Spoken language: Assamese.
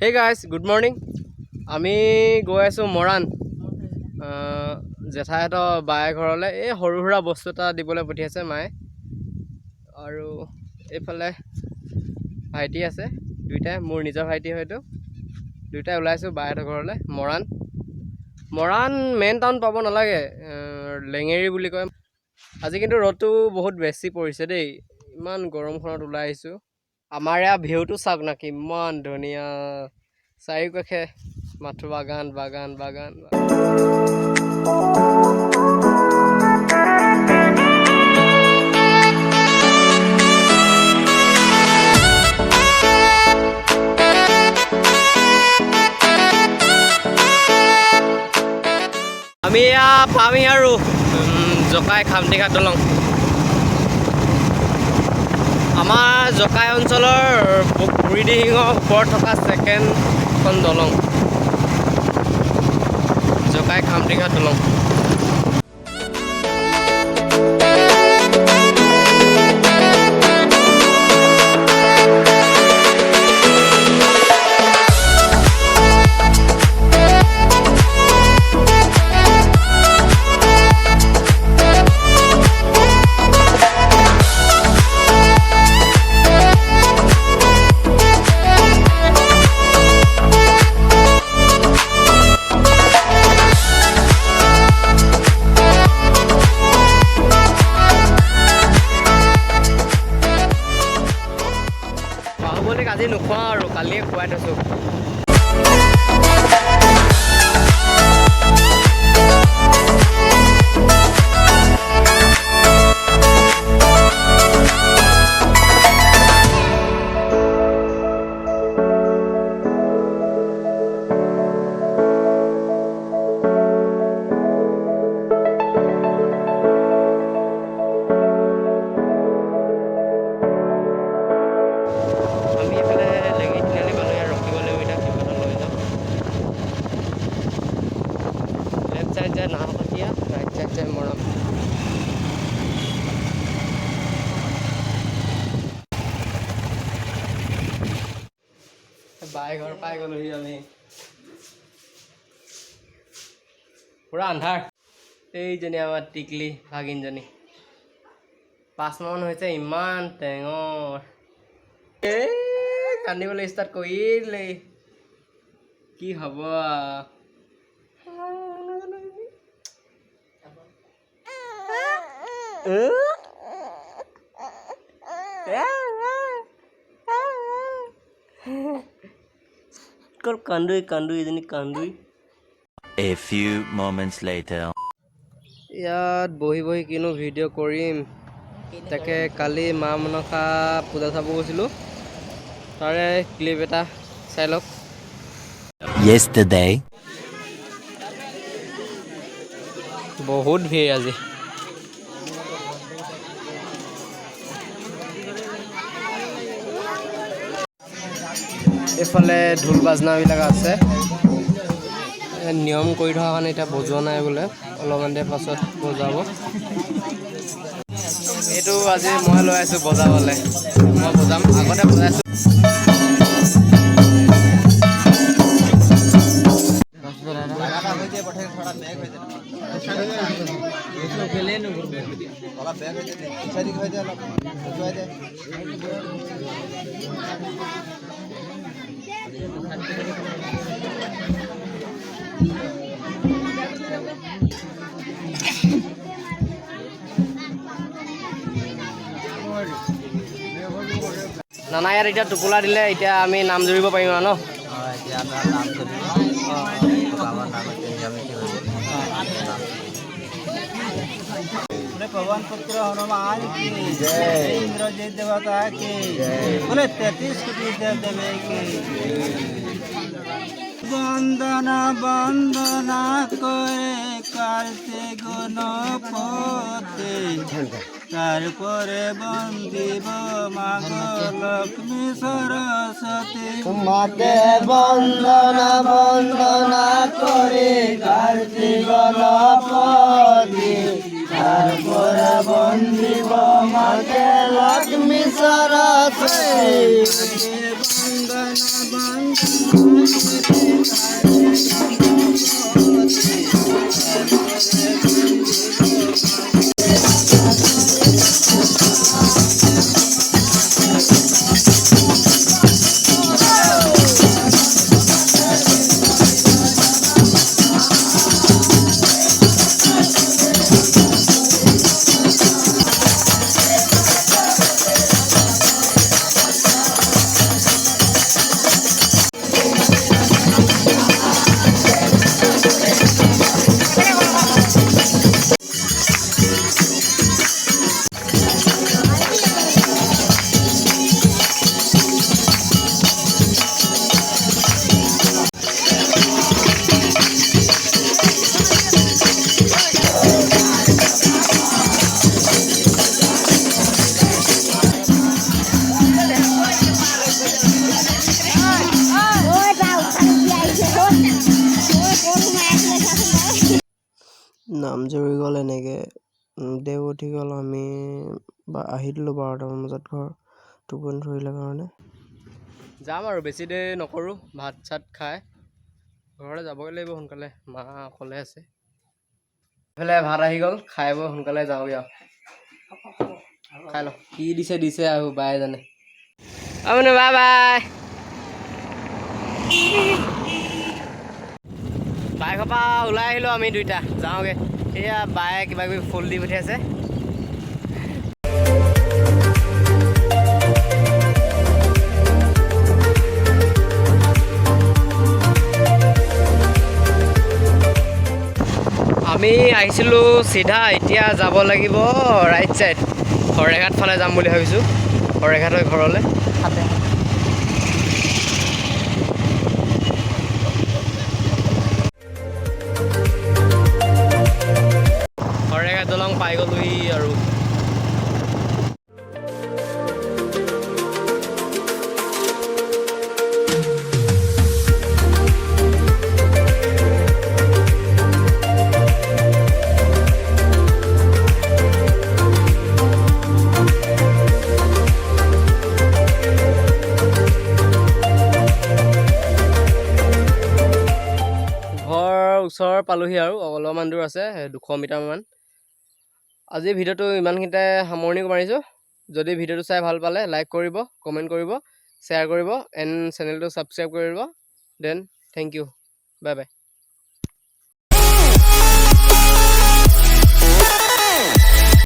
Hey guys, good morning. আমি গৈ আছো মৰাণ জেঠাইহঁতৰ বায়ে ঘৰলৈ এই সৰু সুৰা বস্তু এটা দিবলৈ পঠিয়াইছে মায়ে আৰু এইফালে ভাইটি আছে দুইটাই মোৰ নিজৰ ভাইটি হয়তো দুইটাই ওলাইছো বায়েহঁতৰ ঘৰলৈ মৰাণ মেইন টাউন পাব নালাগে লেঙেৰি বুলি কয় আজি কিন্তু ৰ'দটো বহুত বেছি পৰিছে দেই ইমান গৰমখনত ওলাই আহিছোঁ আমাৰ ইয়াৰ ভিউটো চাওক না কিমান ধুনীয়া চাৰিওকাষে মাথো বাগান বাগান বাগান আমি এয়া পামহি আৰু জকাই খামটিঘাট দলং আমাৰ জকাই অঞ্চলৰ বুঢ়ীদিহিঙৰ ওপৰত থকা ছেকেণ্ডখন দলং জকাই খামটিঘাট দলং আজি নোখোৱা আৰু কালিয়ে খুৱাই থৈছোঁ নাহপতীয়া ৰাইট চাইড যায় মৰম বাই ঘৰ পাই গ'লোহি আমি পুৰা আন্ধাৰ এইজনী আমাৰ টিকলি ভাগিনজনী 5 মাহ হৈছে ইমান টেঙৰ এই কান্দিবলৈ ষ্টাৰ্ট কৰিলে কি হ'ব কান্দুই A few moments later ইয়াত বহি বহি কিনো ভিডিঅ' কৰিম তাকে কালি মা মনসা পূজা চাব গৈছিলোঁ তাৰে ক্লিপ এটা চাই লওক yesterday বহুত ভিৰ আজি এইফালে ঢোল বাজনাবিলাক আছে নিয়ম কৰি থকা কাৰণে এতিয়া বজোৱা নাই বোলে অলপমান দেৰি পাছত বজাব এইটো আজি মই লৈ আহিছোঁ বজাবলৈ মই বজাম আগতে বজাইছোঁ নানা ইয়াত এতিয়া টোপোলা দিলে এতিয়া আমি নাম জুৰিব পাৰিম আৰু ন भगवान पुत्र हनुमान की जय इंद्रजीत देवता की बोले 33 कोटि देव देवे की वंदना वंदना करे करते गणपति तारपरे बंदिब माग लक्ष्मी सरस्वती माते वंदना वंदना करे करते गणपति तारपरे बंदिब माग लक्ष्मी सरस्वती वंदना वंदना নাম জৰি গ'ল এনেকৈ দেও উঠি গ'ল। আমি আহি দিলোঁ 12টামান বজাত ঘৰ টোপনি ধৰিলে কাৰণে। যাম আৰু বেছি দেৰি নকৰোঁ, ভাত চাত খাই ঘৰলৈ যাবগৈ লাগিব সোনকালে, মা অকলে আছে। এইফালে ভাত আহি গ'ল, খাই বৈ সোনকালে যাওঁগৈ আৰু খাই লওঁ। কি দিছে আৰু বাই জানে। Bye bye. বাইকৰ পৰা ওলাই আহিলোঁ আমি দুইটা, যাওঁগৈ। এয়া বায়ে কিবা কিবি ফুল দি পঠিয়াইছে। আমি আহিছিলোঁ চিধা, এতিয়া যাব লাগিব ৰাইট ছাইড, শৰাইঘাট ফালে যাম বুলি ভাবিছোঁ। শৰাইঘাট হৈ ঘৰলৈ শৰাইঘাট দলং পাই গ'লোহি আৰু। ওচৰ পালোহি আৰু অলপমান দূৰ আছে, 200 মিটাৰমান। আজি ভিডিঅ'টো ইমানখিনিতে সামৰণি মাৰিছোঁ। যদি ভিডিঅ'টো চাই ভাল পালে লাইক কৰিব, কমেণ্ট কৰিব, শ্বেয়াৰ কৰিব, এণ্ড চেনেলটো ছাবস্ক্ৰাইব কৰিব। Then thank you, bye by.